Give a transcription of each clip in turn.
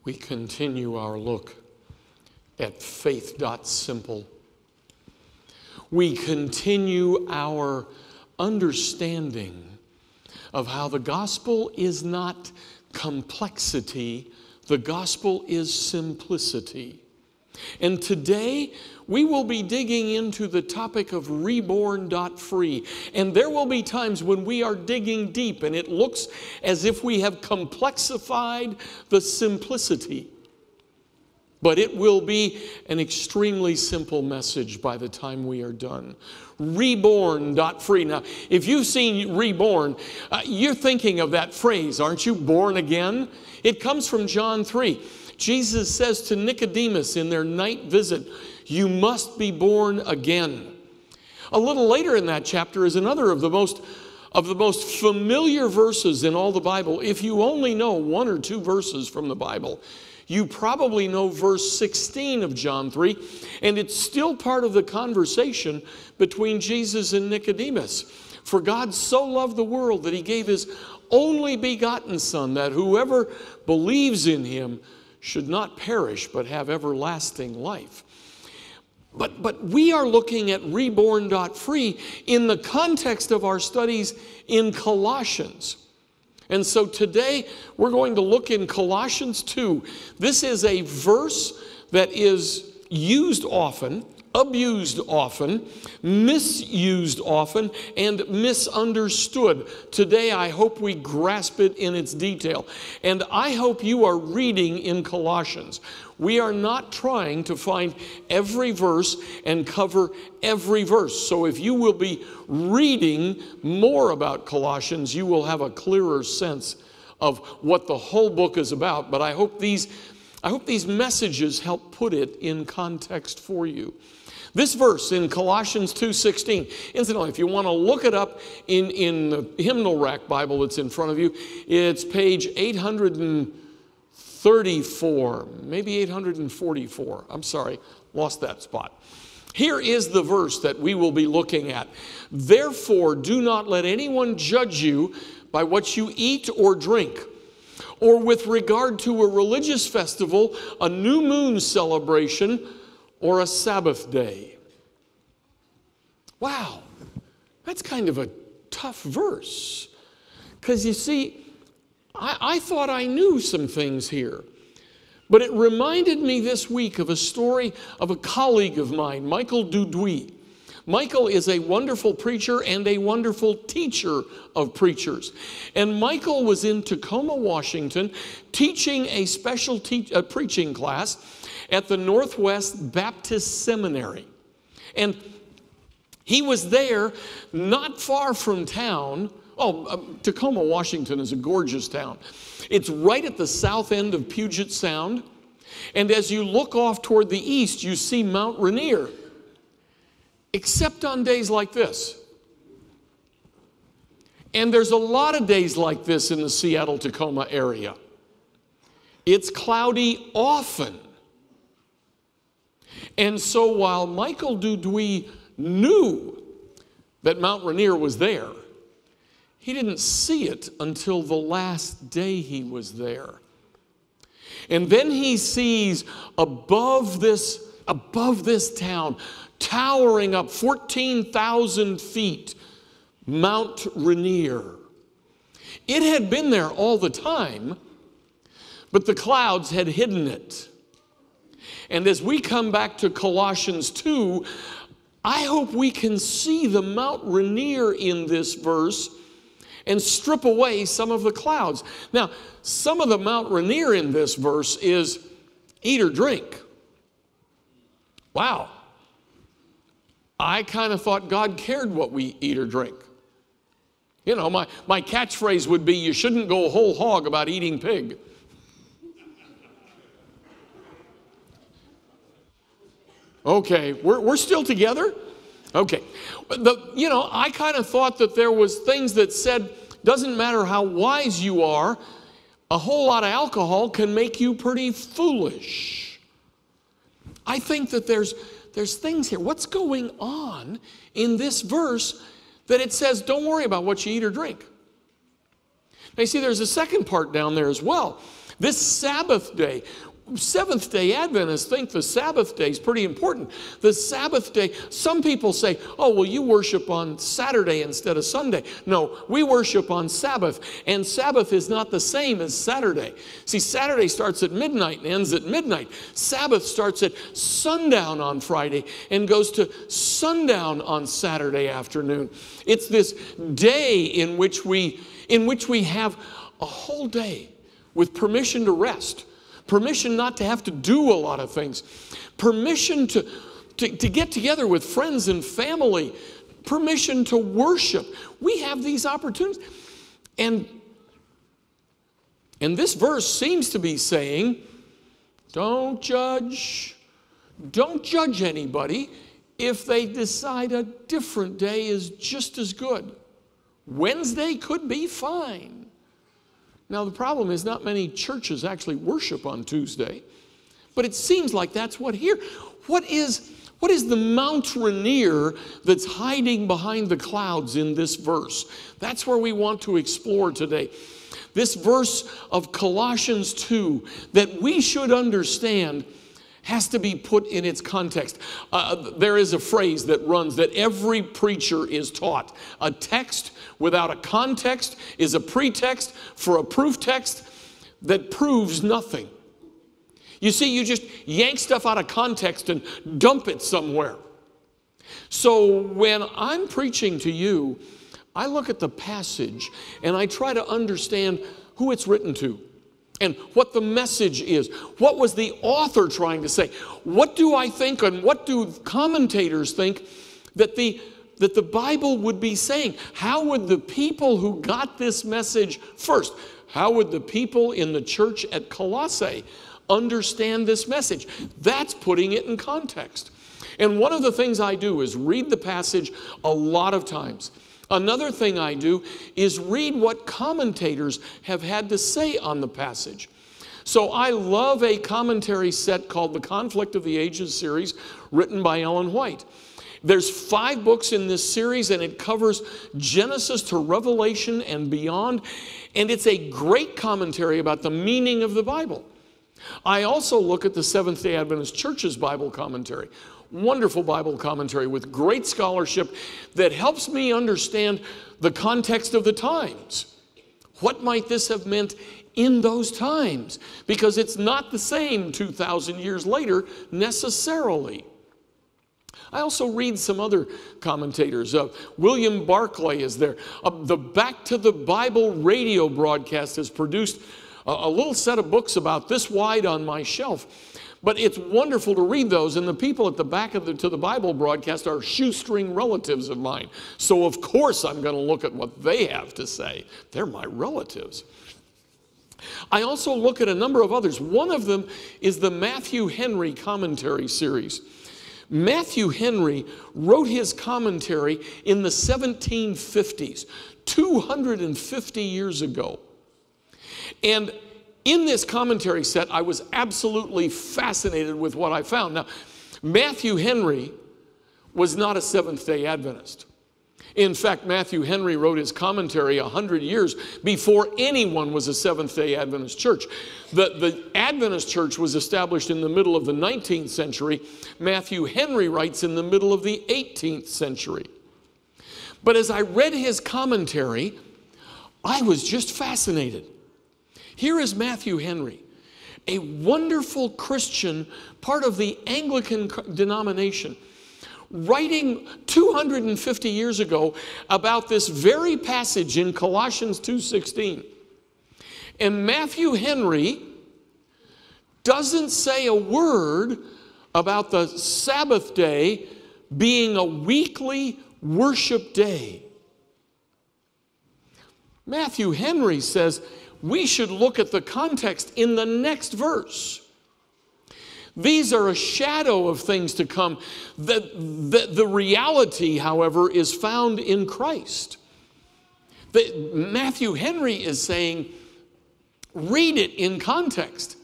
we continue our look at faith.simple. We continue our understanding of how the gospel is not complexity, the gospel is simplicity. And today, we will be digging into the topic of Reborn.Free. And there will be times when we are digging deep and it looks as if we have complexified the simplicity. But it will be an extremely simple message by the time we are done. Reborn.Free. Now, if you've seen Reborn, you're thinking of that phrase, aren't you? Born again? It comes from John 3. Jesus says to Nicodemus in their night visit, you must be born again. A little later in that chapter is another of the most familiar verses in all the Bible. If you only know one or two verses from the Bible, you probably know verse 16 of John 3, and it's still part of the conversation between Jesus and Nicodemus. For God so loved the world that he gave his only begotten Son, that whoever believes in him should not perish but have everlasting life. But we are looking at Reborn.Free in the context of our studies in Colossians. And so today we're going to look in Colossians 2. This is a verse that is used often, abused often, misused often, and misunderstood. Today I hope we grasp it in its detail. And I hope you are reading in Colossians. We are not trying to find every verse and cover every verse. So if you will be reading more about Colossians, you will have a clearer sense of what the whole book is about. But I hope these messages help put it in context for you. This verse in Colossians 2:16, incidentally, if you want to look it up in the hymnal rack Bible that's in front of you, it's page 834, maybe 844. I'm sorry, lost that spot. Here is the verse that we will be looking at. Therefore, do not let anyone judge you by what you eat or drink, or with regard to a religious festival, a new moon celebration, or a Sabbath day. Wow, that's kind of a tough verse. Because you see, I thought I knew some things here. But it reminded me this week of a story of a colleague of mine, Michael Dudouis. Michael is a wonderful preacher and a wonderful teacher of preachers. And Michael was in Tacoma, Washington, teaching a special preaching class at the Northwest Baptist Seminary. And he was there not far from town. Tacoma, Washington is a gorgeous town. It's right at the south end of Puget Sound. And as you look off toward the east, you see Mount Rainier. Except on days like this. And there's a lot of days like this in the Seattle-Tacoma area. It's cloudy often. And so while Michael Dudouis knew that Mount Rainier was there, he didn't see it until the last day he was there. And then he sees above this town, towering up 14,000 feet, Mount Rainier. It had been there all the time, but the clouds had hidden it. And as we come back to Colossians 2, I hope we can see the Mount Rainier in this verse and strip away some of the clouds. Now, some of the Mount Rainier in this verse is eat or drink. Wow. I kind of thought God cared what we eat or drink. You know, my catchphrase would be, you shouldn't go whole hog about eating pig. Okay, we're still together? Okay. I kind of thought that there was things that said, doesn't matter how wise you are, a whole lot of alcohol can make you pretty foolish. I think that there's things here. What's going on in this verse that it says, don't worry about what you eat or drink? Now, you see, there's a second part down there as well. This Sabbath day, Seventh-day Adventists think the Sabbath day is pretty important. The Sabbath day, some people say, oh, well, you worship on Saturday instead of Sunday. No, we worship on Sabbath, and Sabbath is not the same as Saturday. See, Saturday starts at midnight and ends at midnight. Sabbath starts at sundown on Friday and goes to sundown on Saturday afternoon. It's this day in which we have a whole day with permission to rest. Permission not to have to do a lot of things. Permission to get together with friends and family. Permission to worship. We have these opportunities. And this verse seems to be saying, don't judge anybody if they decide a different day is just as good. Wednesday could be fine. Now, the problem is not many churches actually worship on Tuesday, but it seems like that's what here. What is the Mount Rainier that's hiding behind the clouds in this verse? That's where we want to explore today. This verse of Colossians 2 that we should understand has to be put in its context. There is a phrase that runs that every preacher is taught. A text without a context is a pretext for a proof text that proves nothing. You see, you just yank stuff out of context and dump it somewhere. So when I'm preaching to you, I look at the passage and I try to understand who it's written to. And what the message is. What was the author trying to say? What do I think and what do commentators think that the Bible would be saying? How would the people who got this message first, how would the people in the church at Colossae understand this message? That's putting it in context. And one of the things I do is read the passage a lot of times. Another thing I do is read what commentators have had to say on the passage. So I love a commentary set called the Conflict of the Ages series, written by Ellen White. There's 5 books in this series, and it covers Genesis to Revelation and beyond. And it's a great commentary about the meaning of the Bible. I also look at the Seventh-day Adventist Church's Bible commentary. Wonderful Bible commentary with great scholarship that helps me understand the context of the times. What might this have meant in those times? Because it's not the same 2,000 years later necessarily. I also read some other commentators. William Barclay is there. The Back to the Bible radio broadcast has produced a little set of books about this wide on my shelf. But it's wonderful to read those, and the people at the Back of to the Bible broadcast are shoestring relatives of mine. So of course I'm going to look at what they have to say. They're my relatives. I also look at a number of others. One of them is the Matthew Henry commentary series. Matthew Henry wrote his commentary in the 1750s, 250 years ago. And in this commentary set, I was absolutely fascinated with what I found. Now, Matthew Henry was not a Seventh-day Adventist. In fact, Matthew Henry wrote his commentary 100 years before anyone was a Seventh-day Adventist church. The Adventist church was established in the middle of the 19th century. Matthew Henry writes in the middle of the 18th century. But as I read his commentary, I was just fascinated. Here is Matthew Henry, a wonderful Christian, part of the Anglican denomination, writing 250 years ago about this very passage in Colossians 2:16. And Matthew Henry doesn't say a word about the Sabbath day being a weekly worship day. Matthew Henry says, we should look at the context in the next verse. These are a shadow of things to come. The reality, however, is found in Christ. Matthew Henry is saying, read it in context.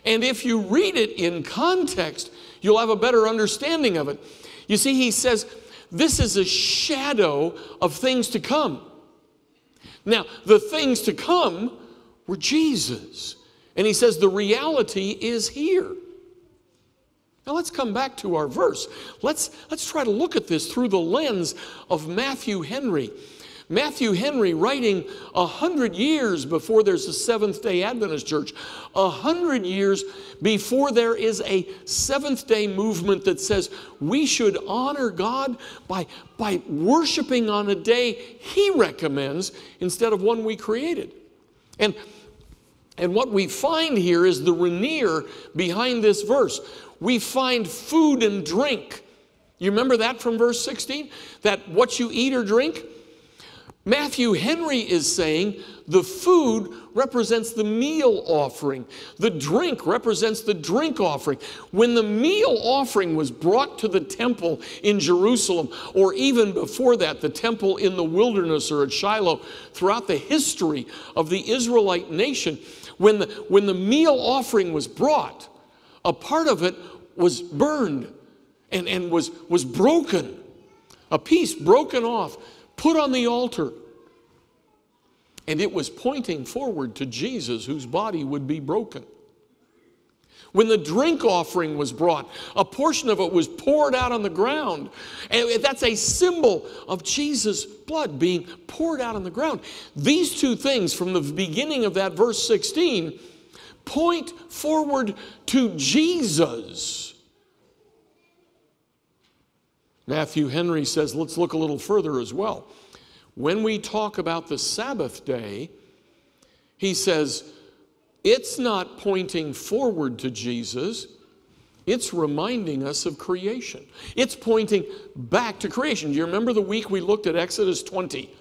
And if you read it in context, you'll have a better understanding of it. You see, he says, this is a shadow of things to come. Now, the things to come were Jesus And he says the reality is here. Now let's come back to our verse. Let's try to look at this through the lens of Matthew Henry. Matthew Henry, writing 100 years before there's a Seventh-day Adventist church, 100 years before there is a Seventh-day movement that says we should honor God by worshiping on a day he recommends instead of one we created. And what we find here is the veneer behind this verse. We find food and drink. You remember that from verse 16? That what you eat or drink? Matthew Henry is saying the food represents the meal offering. The drink represents the drink offering. When the meal offering was brought to the temple in Jerusalem, or even before that, the temple in the wilderness or at Shiloh, throughout the history of the Israelite nation, when the meal offering was brought, a part of it was burned and was broken. A piece broken off, put on the altar. And it was pointing forward to Jesus, whose body would be broken. When the drink offering was brought, a portion of it was poured out on the ground. And that's a symbol of Jesus' blood being poured out on the ground. These two things from the beginning of that verse 16 point forward to Jesus. Matthew Henry says, let's look a little further as well. When we talk about the Sabbath day, he says, it's not pointing forward to Jesus, it's reminding us of creation. It's pointing back to creation. Do you remember the week we looked at Exodus 20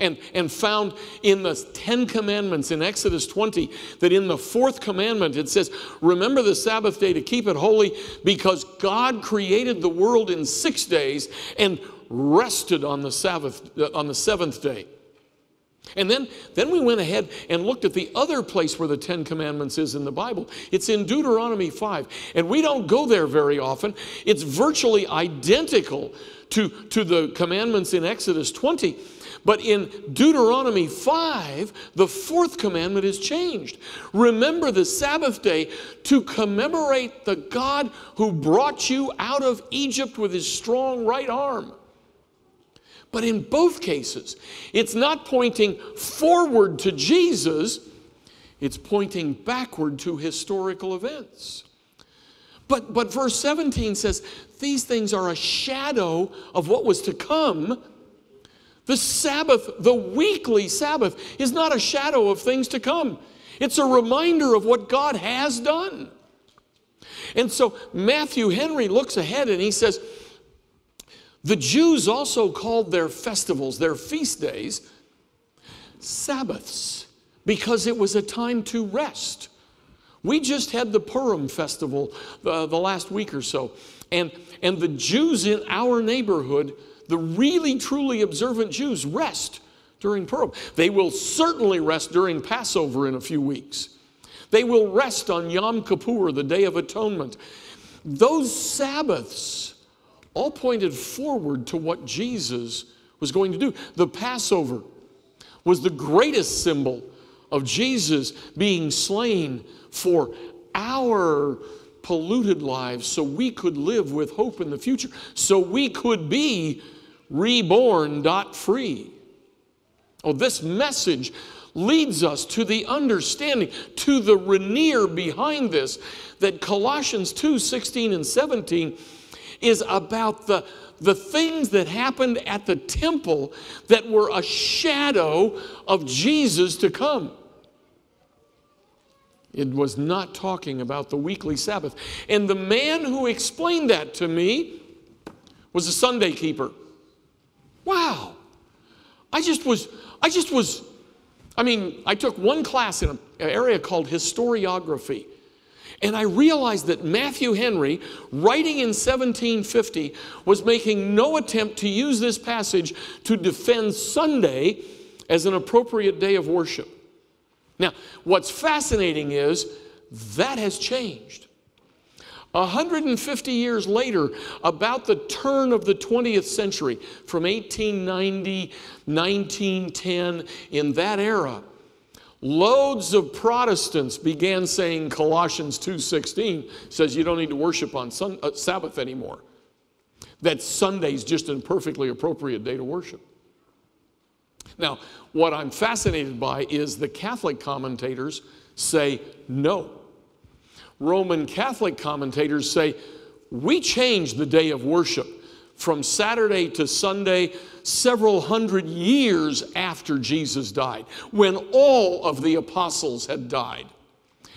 and found in the 10 commandments in Exodus 20 that in the fourth commandment it says, remember the Sabbath day to keep it holy because God created the world in 6 days and rested on the seventh day. And then we went ahead and looked at the other place where the 10 commandments is in the Bible. It's in Deuteronomy 5. And we don't go there very often. It's virtually identical to the commandments in Exodus 20. But in Deuteronomy 5, the fourth commandment is changed. Remember the Sabbath day to commemorate the God who brought you out of Egypt with his strong right arm. But in both cases, it's not pointing forward to Jesus, it's pointing backward to historical events. But verse 17 says, these things are a shadow of what was to come. The Sabbath, the weekly Sabbath, is not a shadow of things to come. It's a reminder of what God has done. And so Matthew Henry looks ahead and he says, the Jews also called their festivals, their feast days, Sabbaths, because it was a time to rest. We just had the Purim festival the last week or so. And the Jews in our neighborhood, the really truly observant Jews, rest during Purim. They will certainly rest during Passover in a few weeks. They will rest on Yom Kippur, the Day of Atonement. Those Sabbaths all pointed forward to what Jesus was going to do. The Passover was the greatest symbol of Jesus being slain for our polluted lives so we could live with hope in the future, so we could be Reborn.Free. Oh, this message leads us to the understanding, to the veneer behind this, that Colossians 2:16 and 17 is about the things that happened at the temple that were a shadow of Jesus to come. It was not talking about the weekly Sabbath. And the man who explained that to me was a Sunday keeper. Wow. I took one class in an area called historiography. And I realized that Matthew Henry, writing in 1750, was making no attempt to use this passage to defend Sunday as an appropriate day of worship. Now, what's fascinating is that has changed. 150 years later, about the turn of the 20th century, from 1890, 1910, in that era, Loads of Protestants began saying Colossians 2:16 says you don't need to worship on Sabbath anymore. That Sunday's just a perfectly appropriate day to worship. Now, what I'm fascinated by is the Catholic commentators say no. Roman Catholic commentators say we changed the day of worship from Saturday to Sunday several hundred years after Jesus died, when all of the apostles had died.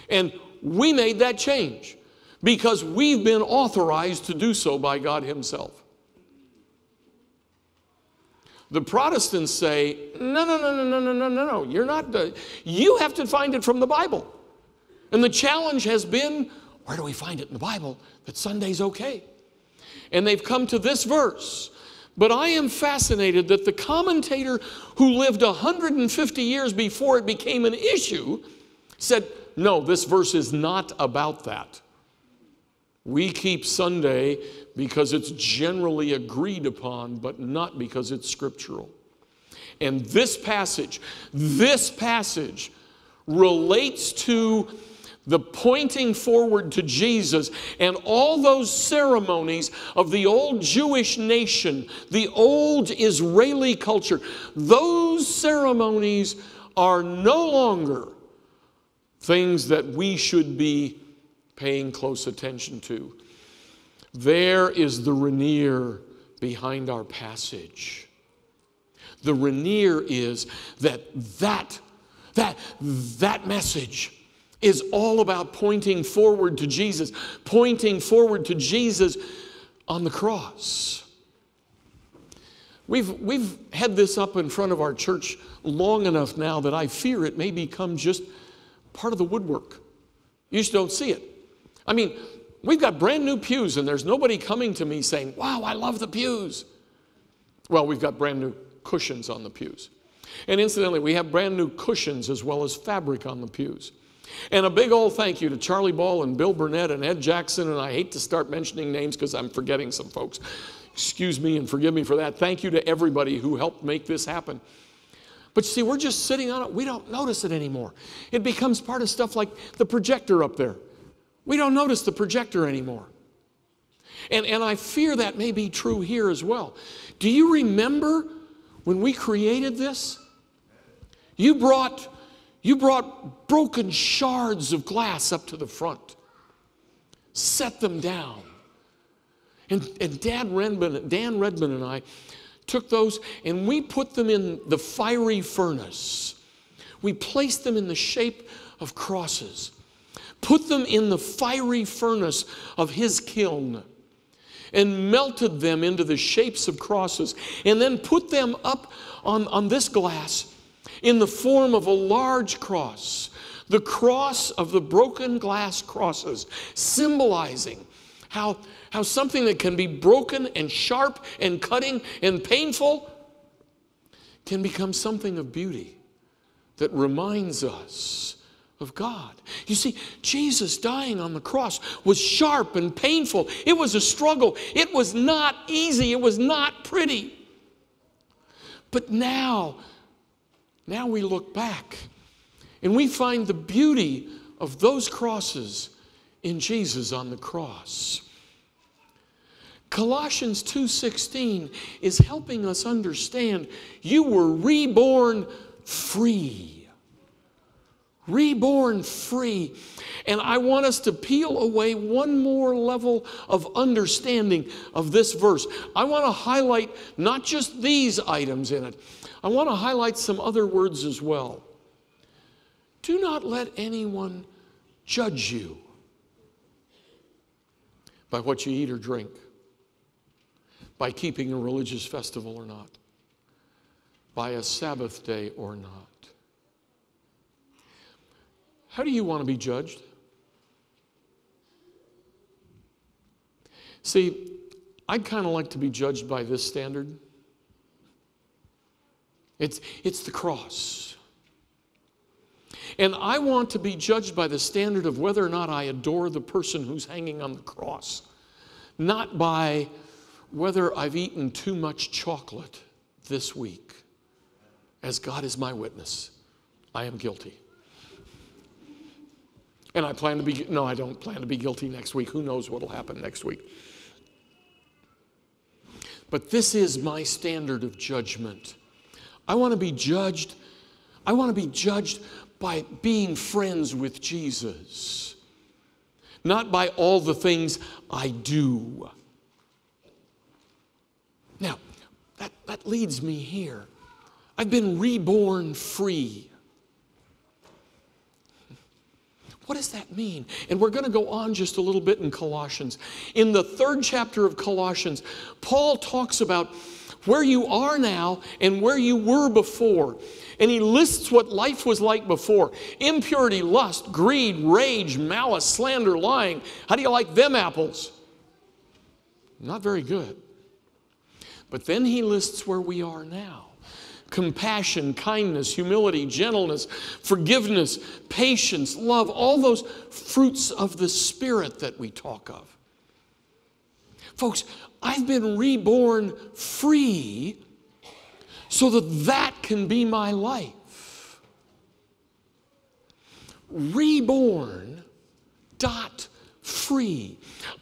And we made that change because we've been authorized to do so by God Himself. The Protestants say, no, you're not, you have to find it from the Bible. And the challenge has been, where do we find it in the Bible that Sunday's okay? And they've come to this verse. But I am fascinated that the commentator who lived 150 years before it became an issue said, no, this verse is not about that. We keep Sunday because it's generally agreed upon, but not because it's scriptural. And this passage relates to the pointing forward to Jesus and all those ceremonies of the old Jewish nation, the old Israeli culture. Those ceremonies are no longer things that we should be paying close attention to. There is the veneer behind our passage. The veneer is that message is all about pointing forward to Jesus on the cross. We've had this up in front of our church long enough now that I fear it may become just part of the woodwork. You just don't see it. I mean, we've got brand new pews and there's nobody coming to me saying, wow, I love the pews. Well, we've got brand new cushions on the pews. And incidentally, we have brand new cushions as well as fabric on the pews. And a big old thank you to Charlie Ball and Bill Burnett and Ed Jackson, and I hate to start mentioning names because I'm forgetting some folks. Excuse me and forgive me for that. Thank you to everybody who helped make this happen. But you see, we're just sitting on it. We don't notice it anymore. It becomes part of stuff like the projector up there. We don't notice the projector anymore. And I fear that may be true here as well. Do you remember when we created this? You brought broken shards of glass up to the front, set them down. And Dan Redmond and I took those and we put them in the fiery furnace. We placed them in the shape of crosses, put them in the fiery furnace of His kiln, and melted them into the shapes of crosses, and then put them up on this glass in the form of a large cross, the cross of the broken glass crosses, symbolizing how something that can be broken and sharp and cutting and painful can become something of beauty that reminds us of God. You see, Jesus dying on the cross was sharp and painful. It was a struggle. It was not easy. It was not pretty. But now we look back and we find the beauty of those crosses in Jesus on the cross. Colossians 2:16 is helping us understand you were reborn free. Reborn free. And I want us to peel away one more level of understanding of this verse. I want to highlight not just these items in it. I want to highlight some other words as well. Do not let anyone judge you by what you eat or drink, by keeping a religious festival or not, by a Sabbath day or not. How do you want to be judged? See, I'd kind of like to be judged by this standard. It's the cross. And I want to be judged by the standard of whether or not I adore the person who's hanging on the cross, not by whether I've eaten too much chocolate this week. As God is my witness, I am guilty. And I plan to be, no, I don't plan to be guilty next week. Who knows what will happen next week? But this is my standard of judgment. I want to be judged. I want to be judged by being friends with Jesus, not by all the things I do. Now, that leads me here. I've been reborn free. What does that mean? And we're going to go on just a little bit in Colossians. In the 3rd chapter of Colossians, Paul talks about where you are now and where you were before. And he lists what life was like before. Impurity, lust, greed, rage, malice, slander, lying. How do you like them apples? Not very good. But then he lists where we are now. Compassion, kindness, humility, gentleness, forgiveness, patience, love, all those fruits of the Spirit that we talk of. Folks, I've been reborn free so that can be my life. Reborn.Free.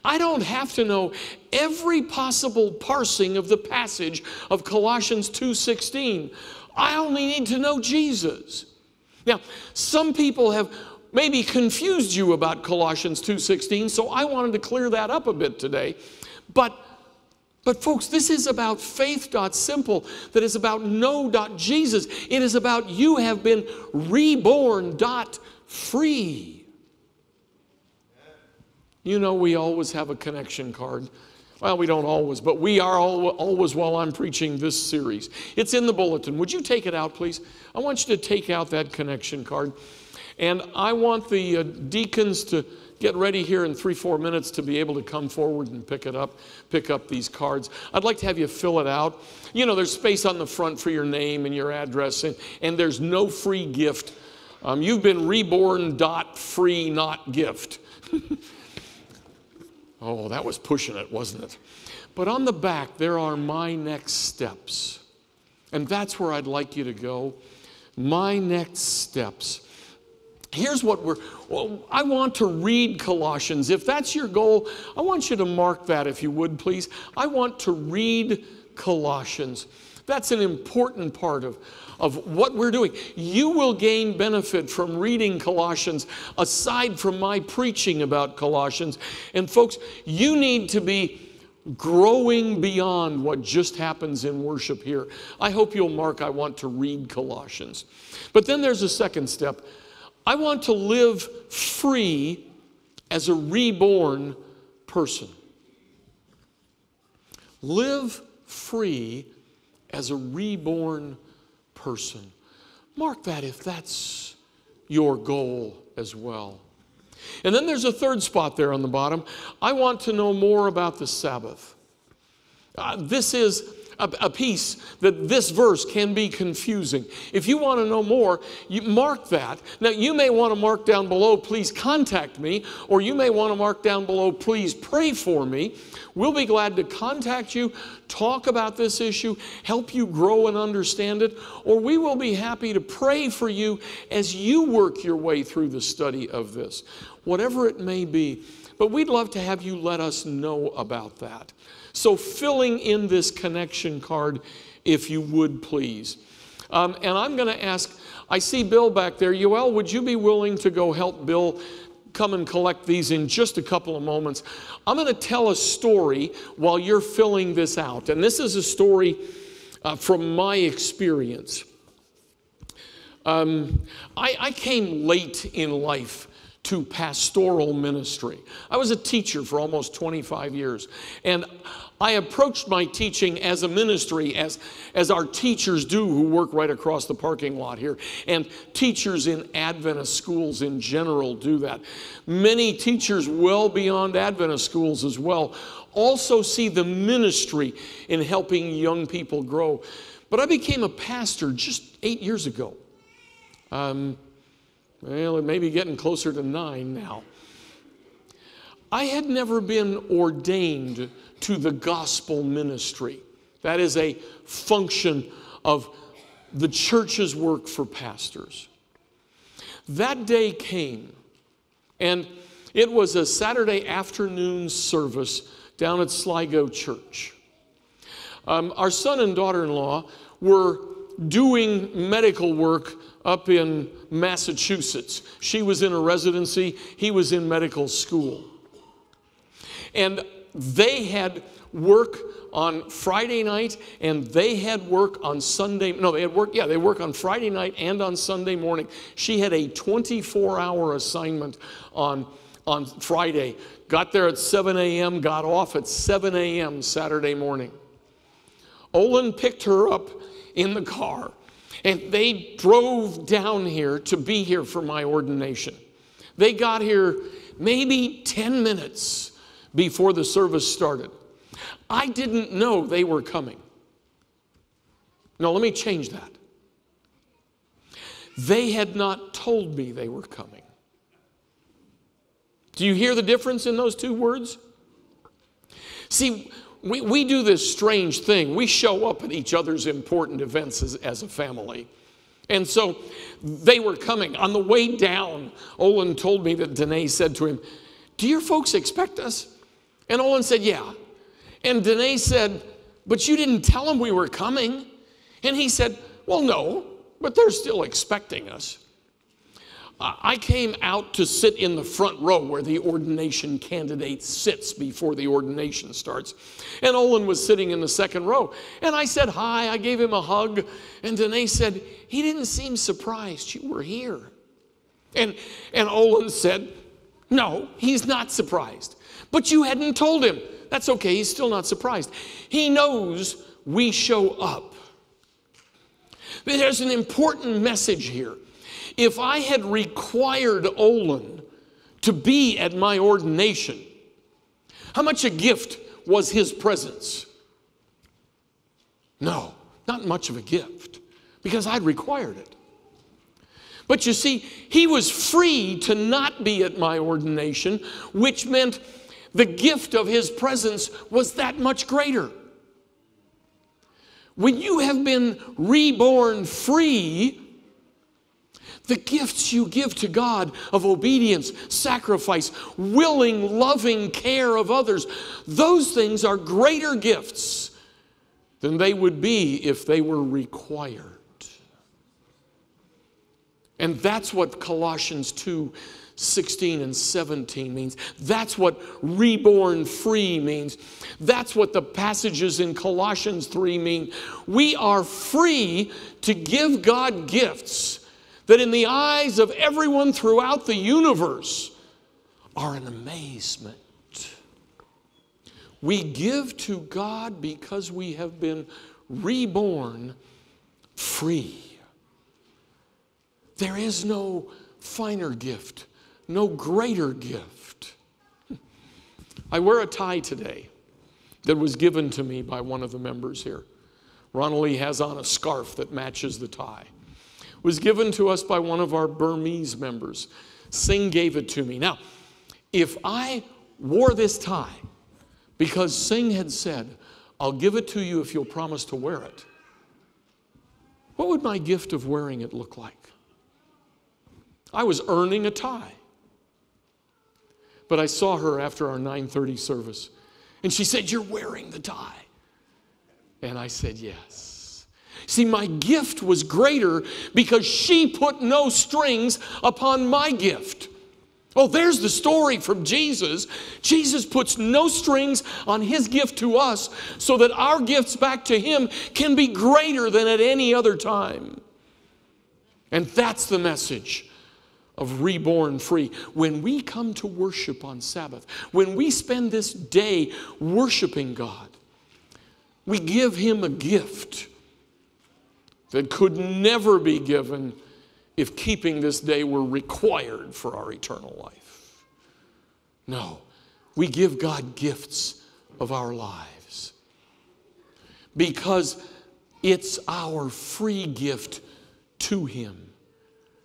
I don't have to know every possible parsing of the passage of Colossians 2:16. I only need to know Jesus. Now, some people have maybe confused you about Colossians 2:16, so I wanted to clear that up a bit today. But folks, this is about faith.simple, that is about know.Jesus. It is about you have been reborn.free. You know, we always have a connection card. Well, we don't always, but we are always while I'm preaching this series. It's in the bulletin. Would you take it out, please? I want you to take out that connection card. And I want the deacons to get ready here in 3-4 minutes to be able to come forward and pick up these cards. I'd like to have you fill it out. You know, there's space on the front for your name and your address, and there's no free gift. You've been reborn.free, not gift. Oh, that was pushing it, wasn't it? But on the back, there are my next steps. And that's where I'd like you to go. My next steps. Here's what I want to read Colossians. If that's your goal, I want you to mark that if you would, please. I want to read Colossians. That's an important part of what we're doing. You will gain benefit from reading Colossians aside from my preaching about Colossians. And folks, you need to be growing beyond what just happens in worship here. I hope you'll mark, I want to read Colossians. But then there's a second step. I want to live free as a reborn person. Live free as a reborn person. Mark that if that's your goal as well. And then there's a third spot there on the bottom. I want to know more about the Sabbath. This is a piece that this verse can be confusing. If you want to know more, you mark that. Now, you may want to mark down below, please contact me, or you may want to mark down below, please pray for me. We'll be glad to contact you, talk about this issue, help you grow and understand it, or we will be happy to pray for you as you work your way through the study of this, whatever it may be. But we'd love to have you let us know about that. So filling in this connection card, if you would, please. And I'm going to ask, I see Bill back there. Yoel, would you be willing to go help Bill come and collect these in just a couple of moments? I'm going to tell a story while you're filling this out. And this is a story from my experience. I came late in life to pastoral ministry. I was a teacher for almost 25 years. And I approached my teaching as a ministry, as our teachers do who work right across the parking lot here. And teachers in Adventist schools in general do that. Many teachers well beyond Adventist schools as well also see the ministry in helping young people grow. But I became a pastor just 8 years ago. Well, it may be getting closer to 9 now. I had never been ordained to the gospel ministry. That is a function of the church's work for pastors. That day came And it was a Saturday afternoon service down at Sligo Church. Our son and daughter-in-law were doing medical work up in Massachusetts. She was in a residency. He was in medical school. And they had work on Friday night, and they had work on Sunday. No, they work on Friday night and on Sunday morning. She had a 24-hour assignment on Friday. Got there at 7 a.m., got off at 7 a.m. Saturday morning. Olin picked her up in the car, and they drove down here to be here for my ordination. They got here maybe 10 minutes before the service started. I didn't know they were coming. No, let me change that. They had not told me they were coming. Do you hear the difference in those two words? See, we do this strange thing. We show up at each other's important events as a family. And so they were coming. On the way down, Olin told me that Danae said to him, "Do your folks expect us?" And Olin said, "Yeah." And Danae said, "But you didn't tell them we were coming." And he said, "Well, no, but they're still expecting us." I came out to sit in the front row where the ordination candidate sits before the ordination starts. And Olin was sitting in the second row. And I said hi, I gave him a hug. And Danae said, "He didn't seem surprised you were here." And Olin said, "No, he's not surprised. But you hadn't told him." That's okay, he's still not surprised. He knows we show up. But there's an important message here. If I had required Olin to be at my ordination, how much a gift was his presence? No, not much of a gift, because I'd required it. But you see, he was free to not be at my ordination, which meant the gift of his presence was that much greater. When you have been reborn free, the gifts you give to God of obedience, sacrifice, willing, loving care of others, those things are greater gifts than they would be if they were required. And that's what Colossians 2:16 and 17 means. That's what reborn free means. That's what the passages in Colossians 3 mean. We are free to give God gifts that in the eyes of everyone throughout the universe are an amazement. We give to God because we have been reborn free. There is no finer gift, no greater gift. I wear a tie today that was given to me by one of the members here. Ronald has on a scarf that matches the tie. It was given to us by one of our Burmese members. Singh gave it to me. Now, if I wore this tie because Singh had said, "I'll give it to you if you'll promise to wear it," what would my gift of wearing it look like? I was earning a tie. But I saw her after our 9:30 service, and she said, "You're wearing the tie." And I said, "Yes." See, my gift was greater because she put no strings upon my gift. Oh, there's the story from Jesus. Jesus puts no strings on his gift to us so that our gifts back to him can be greater than at any other time. And that's the message of Reborn Free. When we come to worship on Sabbath, when we spend this day worshiping God, we give him a gift that could never be given if keeping this day were required for our eternal life. No, we give God gifts of our lives because it's our free gift to him.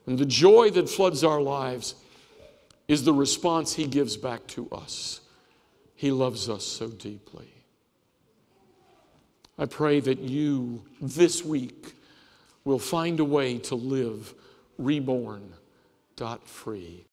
And the joy that floods our lives is the response he gives back to us. He loves us so deeply. I pray that you this week will find a way to live reborn.free.